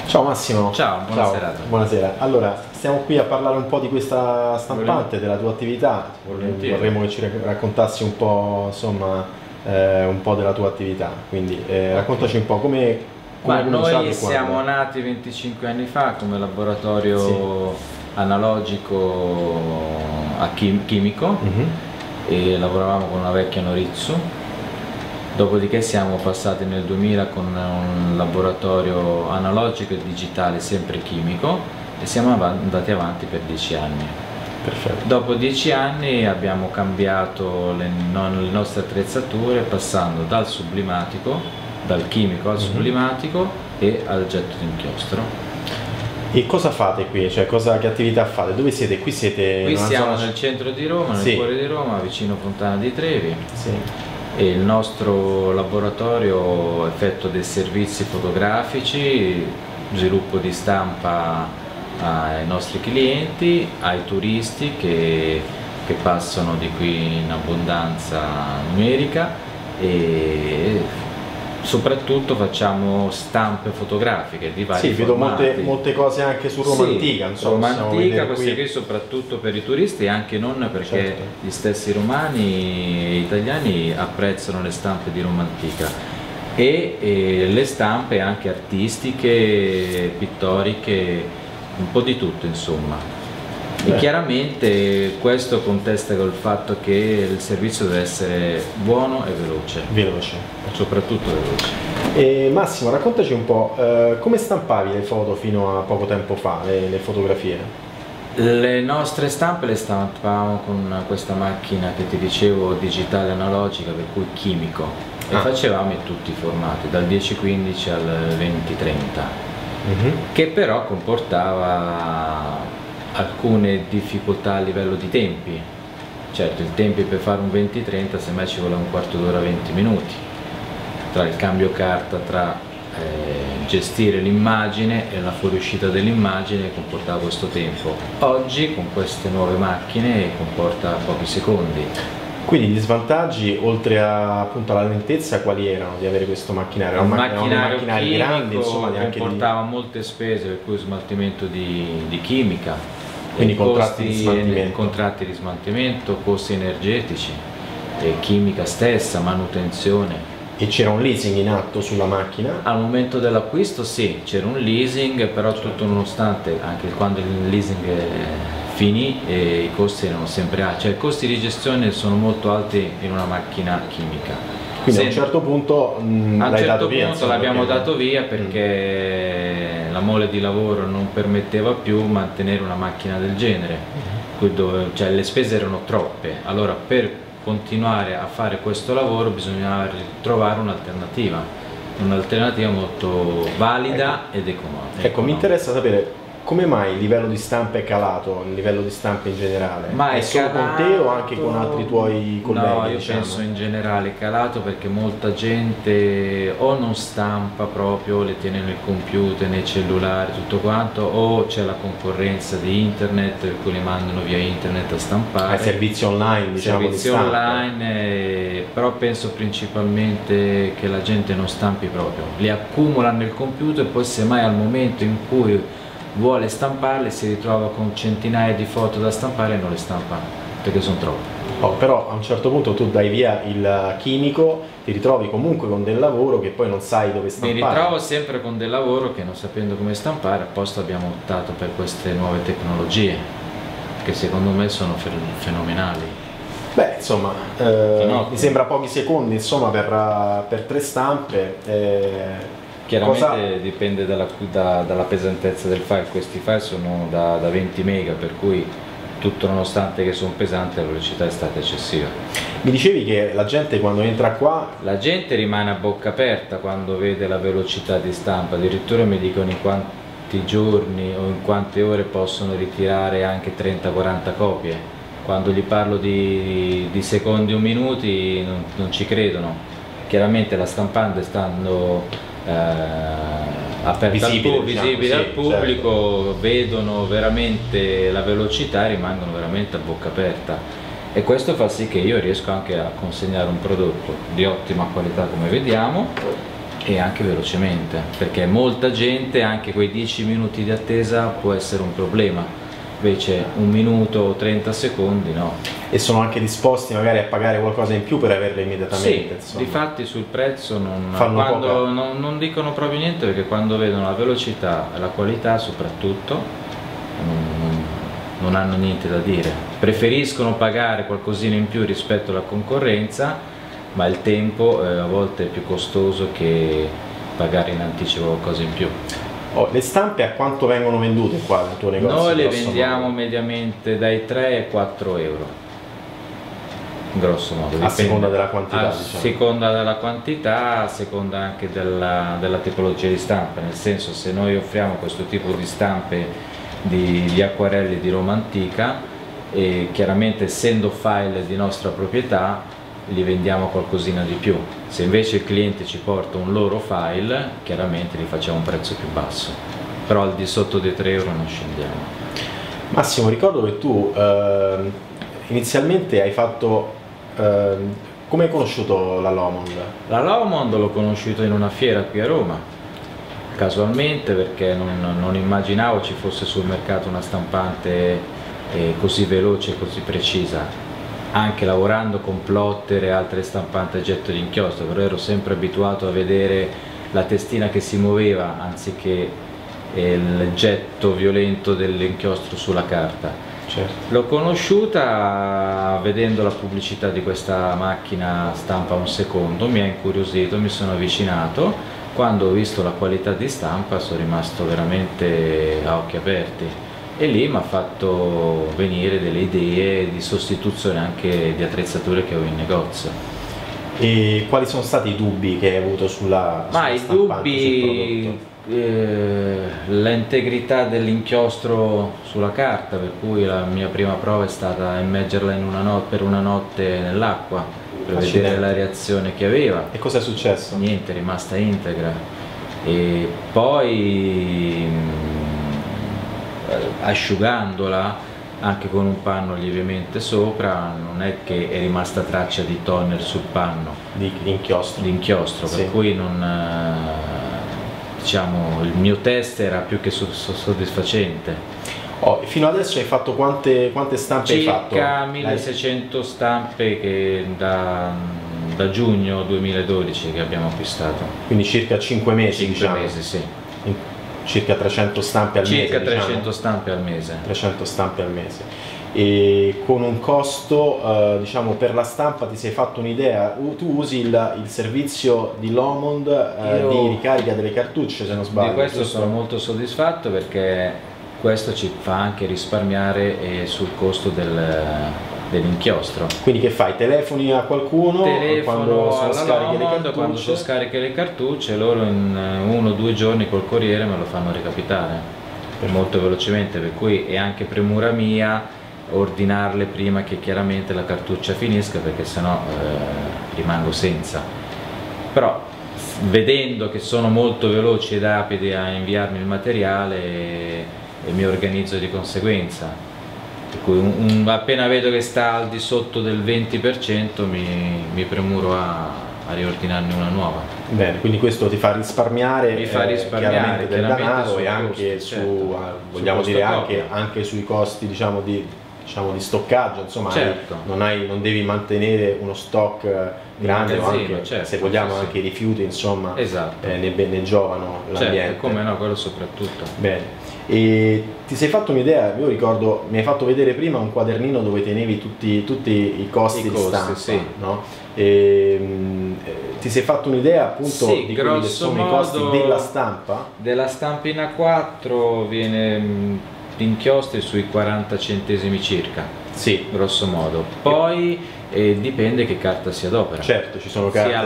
Ciao Massimo. Ciao, buona serata. Buonasera. Allora, stiamo qui a parlare un po' di questa stampante, della tua attività. Vorremmo che ci raccontassi un po', insomma, un po' della tua attività. Quindi raccontaci un po' come noi siamo nati 25 anni fa come laboratorio analogico chimico e lavoravamo con una vecchia Noritsu. Dopodiché siamo passati nel 2000 con un laboratorio analogico e digitale sempre chimico e siamo andati avanti per 10 anni. Perfetto. Dopo 10 anni abbiamo cambiato le nostre attrezzature passando dal sublimatico, dal chimico al sublimatico e al getto d'inchiostro. E cosa fate qui? Cioè, che attività fate? Dove siete? Qui siete qui siamo nel centro di Roma, nel cuore di Roma, vicino Fontana di Trevi. E il nostro laboratorio effettua dei servizi fotografici, sviluppo di stampa ai nostri clienti, ai turisti che passano di qui in abbondanza numerica e soprattutto facciamo stampe fotografiche di vari formati. Vedo molte cose anche su Roma Antica. Roma Antica, queste qui soprattutto per i turisti e anche non, perché gli stessi romani e italiani apprezzano le stampe di Roma Antica e le stampe anche artistiche, pittoriche, un po' di tutto insomma. E chiaramente questo contesta col fatto che il servizio deve essere buono e veloce. Soprattutto veloce. Massimo, raccontaci un po' come stampavi le foto fino a poco tempo fa, le fotografie? Le nostre stampe le stampavamo con questa macchina che ti dicevo digitale analogica, per cui chimico, e facevamo in tutti i formati, dal 10-15 al 20-30, che però comportava alcune difficoltà a livello di tempi. Certo, il tempo per fare un 20-30 semmai ci vuole un quarto d'ora, 20 minuti tra il cambio carta, tra gestire l'immagine e la fuoriuscita dell'immagine comportava questo tempo. Oggi con queste nuove macchine comporta pochi secondi. Quindi gli svantaggi, oltre appunto alla lentezza, quali erano di avere questo macchinario? Un macchinario grande, insomma, comportava molte spese, per cui smaltimento di chimica, quindi contratti di smaltimento, costi energetici, chimica stessa, manutenzione. E c'era un leasing in atto sulla macchina? Al momento dell'acquisto sì, c'era un leasing, però tutto nonostante, anche quando il leasing finì, i costi erano sempre alti, cioè i costi di gestione sono molto alti in una macchina chimica. Quindi a un certo punto l'abbiamo dato via perché la mole di lavoro non permetteva più mantenere una macchina del genere, cioè le spese erano troppe. Allora per continuare a fare questo lavoro bisognava trovare un'alternativa molto valida ed economica. Ecco, mi interessa sapere come mai il livello di stampa è calato, il livello di stampa in generale? Ma è solo con te o anche con altri tuoi colleghi? No, io penso in generale è calato perché molta gente o non stampa proprio, le tiene nel computer, nei cellulari, tutto quanto, o c'è la concorrenza di internet per cui le mandano via internet a stampare. Servizi online, diciamo. Servizi online, però penso principalmente che la gente non stampi proprio, li accumula nel computer e poi semmai al momento in cui vuole stamparle si ritrova con centinaia di foto da stampare e non le stampa perché sono troppe. Però a un certo punto tu dai via il chimico, ti ritrovi comunque con del lavoro che poi non sai dove stampare. Mi ritrovo sempre con del lavoro che non sapendo come stampare, apposta abbiamo optato per queste nuove tecnologie che secondo me sono fenomenali. Beh, insomma, mi sembra pochi secondi insomma per 3 stampe. Chiaramente dipende dalla pesantezza del file, questi file sono da 20 mega, per cui tutto nonostante che sono pesanti la velocità è stata eccessiva. Mi dicevi che la gente quando entra qua... La gente rimane a bocca aperta quando vede la velocità di stampa, addirittura mi dicono in quanti giorni o in quante ore possono ritirare anche 30-40 copie. Quando gli parlo di secondi o minuti non ci credono. Chiaramente la stampante stando aperta visibile al pubblico, vedono veramente la velocità e rimangono veramente a bocca aperta, e questo fa sì che io riesco anche a consegnare un prodotto di ottima qualità come vediamo e anche velocemente, perché molta gente, anche quei 10 minuti di attesa può essere un problema, invece 1 minuto o 30 secondi no. E sono anche disposti magari a pagare qualcosa in più per averle immediatamente? Sì, difatti sul prezzo non dicono proprio niente, perché quando vedono la velocità e la qualità soprattutto non hanno niente da dire, preferiscono pagare qualcosina in più rispetto alla concorrenza, ma il tempo a volte è più costoso che pagare in anticipo qualcosa in più. Le stampe a quanto vengono vendute qua nel tuo negozio? Noi le vendiamo mediamente dai 3 ai 4 euro, grosso modo. A seconda della quantità, a seconda della quantità, a seconda anche della tipologia di stampa, nel senso, se noi offriamo questo tipo di stampe di acquarelli di Roma antica, e chiaramente essendo file di nostra proprietà li vendiamo qualcosina di più. Se invece il cliente ci porta un loro file, chiaramente li facciamo a un prezzo più basso, però al di sotto dei 3 euro non scendiamo. Massimo, ricordo che tu inizialmente hai fatto, come hai conosciuto la Lomond? La Lomond l'ho conosciuta in una fiera qui a Roma, casualmente, perché non immaginavo ci fosse sul mercato una stampante così veloce e così precisa, anche lavorando con plotter e altre stampanti a getto di inchiostro, però ero sempre abituato a vedere la testina che si muoveva anziché il getto violento dell'inchiostro sulla carta. Certo. L'ho conosciuta vedendo la pubblicità di questa macchina stampa un secondo, mi ha incuriosito, mi sono avvicinato. Quando ho visto la qualità di stampa sono rimasto veramente a occhi aperti, e lì mi ha fatto venire delle idee di sostituzione anche di attrezzature che ho in negozio. E quali sono stati i dubbi che hai avuto sulla i dubbi, l'integrità dell'inchiostro sulla carta, per cui la mia prima prova è stata immergerla per una notte nell'acqua per vedere la reazione che aveva. E cosa è successo? Niente, è rimasta integra. E poi asciugandola anche con un panno lievemente sopra, non è che è rimasta traccia di toner sul panno di inchiostro, sì. Per cui diciamo, il mio test era più che soddisfacente. Fino adesso hai fatto quante stampe hai fatto? Circa 1600 stampe che da giugno 2012 che abbiamo acquistato. Quindi circa 5 mesi, 5 diciamo. mesi, sì. Circa 300 stampe al mese. Circa 300 stampe al mese. 300 stampe al mese. E con un costo, diciamo, per la stampa ti sei fatto un'idea? Tu usi il servizio di Lomond di ricarica delle cartucce, se non sbaglio. Di questo sono molto soddisfatto, perché questo ci fa anche risparmiare sul costo dell'inchiostro. Quindi che fai? Telefoni a qualcuno quando sono scariche le cartucce? Quando sono scariche le cartucce, loro in 1 o 2 giorni col corriere me lo fanno recapitare molto velocemente, per cui è anche premura mia ordinarle prima che chiaramente la cartuccia finisca, perché sennò rimango senza. Però vedendo che sono molto veloci ed rapidi a inviarmi il materiale, e mi organizzo di conseguenza, per cui appena vedo che sta al di sotto del 20% mi premuro a riordinarne una nuova. Bene, quindi questo ti fa risparmiare, chiaramente del denaro e costi, anche certo, vogliamo dire anche sui costi, diciamo di stoccaggio, insomma. Certo. Non devi mantenere uno stock grande, o anche, certo, se vogliamo, anche i rifiuti, insomma. Esatto. Ne giovano l'ambiente. Certo, come no, quello soprattutto. Bene. E ti sei fatto un'idea? Io ricordo, mi hai fatto vedere prima un quadernino dove tenevi tutti i costi di stampa, sì. No? Ti sei fatto un'idea appunto di quelli che sono i costi della stampa? Della stampa in A4 viene inchiostri sui 40 centesimi circa, sì, grosso modo. Poi dipende che carta si adopera. Certo, ci sono carte sia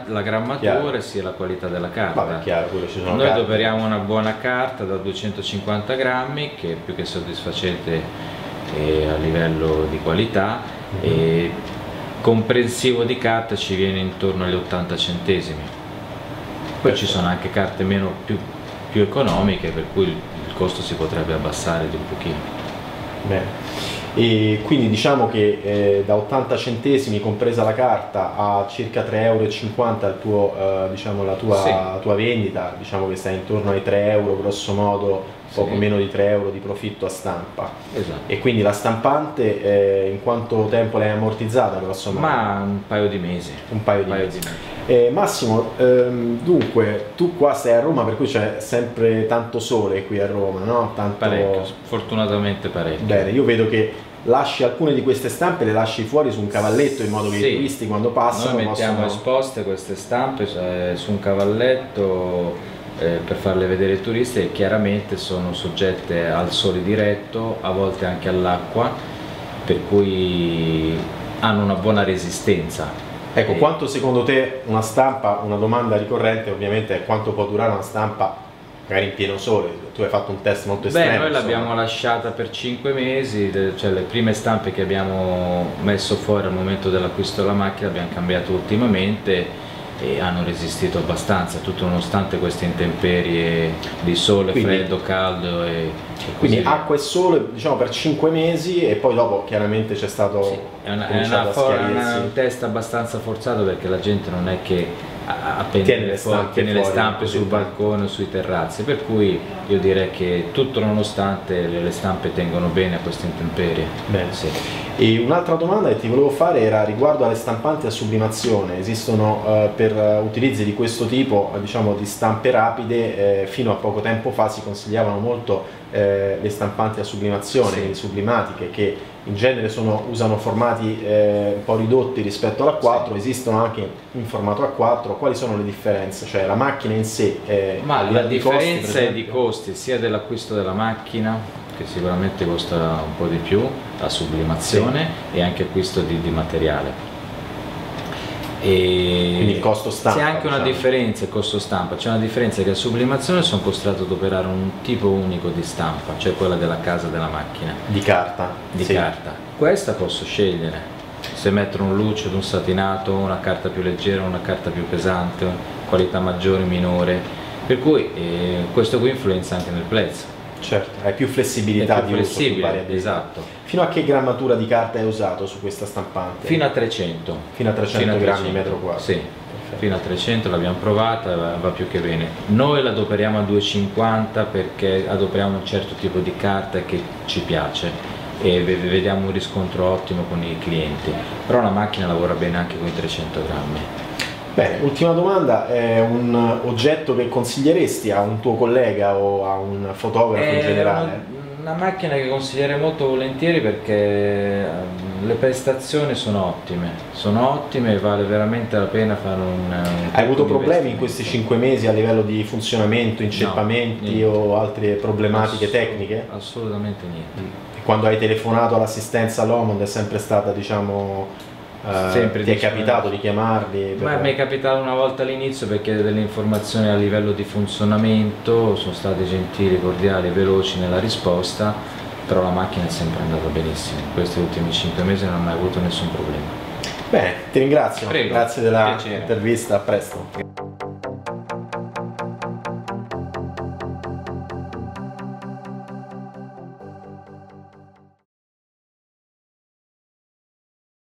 la grammatura sia la qualità della carta. Vabbè, chiaro, ci sono Noi adoperiamo una buona carta da 250 grammi, che è più che soddisfacente a livello di qualità, e comprensivo di carta ci viene intorno agli 80 centesimi. Poi ci sono anche carte più economiche, per cui il costo si potrebbe abbassare di un pochino. Bene. E quindi diciamo che da 80 centesimi compresa la carta a circa 3,50 € il tuo, diciamo, la tua vendita, diciamo che stai intorno ai 3 euro grosso modo, poco meno di 3 euro di profitto a stampa. Esatto. E quindi la stampante in quanto tempo l'hai ammortizzata grosso modo? Ma un paio di mesi. Un paio di mesi. Massimo, dunque tu qua sei a Roma, per cui c'è sempre tanto sole qui a Roma, no? Parecchio, fortunatamente parecchio. Bene, io vedo che lasci alcune di queste stampe, le lasci fuori su un cavalletto in modo che i turisti quando passano noi mettiamo esposte queste stampe su un cavalletto per farle vedere ai turisti, e chiaramente sono soggette al sole diretto, a volte anche all'acqua, per cui hanno una buona resistenza. Ecco, quanto secondo te una stampa, una domanda ricorrente ovviamente è quanto può durare una stampa magari in pieno sole? Tu hai fatto un test molto estremo. Beh, noi l'abbiamo lasciata per 5 mesi, cioè le prime stampe che abbiamo messo fuori al momento dell'acquisto della macchina abbiamo cambiato ultimamente e hanno resistito abbastanza, tutto nonostante queste intemperie di sole, freddo, caldo e quindi acqua e sole, diciamo, per 5 mesi, e poi dopo chiaramente c'è stato è un test abbastanza forzato, perché la gente non è che tiene le stampe sul balcone o sui terrazzi, per cui io direi che tutto nonostante le stampe tengono bene a queste intemperie. Bene. Sì. E un'altra domanda che ti volevo fare era riguardo alle stampanti a sublimazione. Esistono per utilizzi di questo tipo, diciamo, di stampe rapide, fino a poco tempo fa si consigliavano molto le stampanti a sublimazione, quindi sublimatiche, che in genere usano formati un po' ridotti rispetto all'A4, esistono anche in formato A4. Quali sono le differenze? Cioè la macchina in sé? Ma la differenza è di costi, sia dell'acquisto della macchina, che sicuramente costa un po' di più, la sublimazione, e anche acquisto di materiale. Quindi il costo stampa. C'è anche una differenza, il costo stampa, c'è una differenza che a sublimazione sono costretto ad operare un tipo unico di stampa, cioè quella della casa della macchina. Di carta. Carta. Questa posso scegliere se mettere un lucido, un satinato, una carta più leggera, una carta più pesante, qualità maggiore, minore, per cui questo qui influenza anche nel prezzo. Certo, hai più flessibilità, più flessibile, esatto. Fino a che grammatura di carta hai usato su questa stampante? Fino a 300. Fino a 300 grammi metro quadro? Sì, perfetto. Fino a 300 l'abbiamo provata, va più che bene. Noi la adoperiamo a 250 perché adoperiamo un certo tipo di carta che ci piace e vediamo un riscontro ottimo con i clienti, però la macchina lavora bene anche con i 300 grammi. Bene, ultima domanda, è un oggetto che consiglieresti a un tuo collega o a un fotografo in generale? Una macchina che consiglierei molto volentieri, perché le prestazioni sono ottime e vale veramente la pena fare Hai avuto problemi in questi 5 mesi a livello di funzionamento, inceppamenti o altre problematiche tecniche? Assolutamente niente. E quando hai telefonato all'assistenza all'Omond è sempre stata, diciamo, ti è capitato di chiamarli? Ma mi è capitato una volta all'inizio per chiedere delle informazioni a livello di funzionamento, sono stati gentili, cordiali, veloci nella risposta, però la macchina è sempre andata benissimo. In questi ultimi 5 mesi non ho mai avuto nessun problema. Bene, ti ringrazio. Prego. Grazie della intervista, a presto.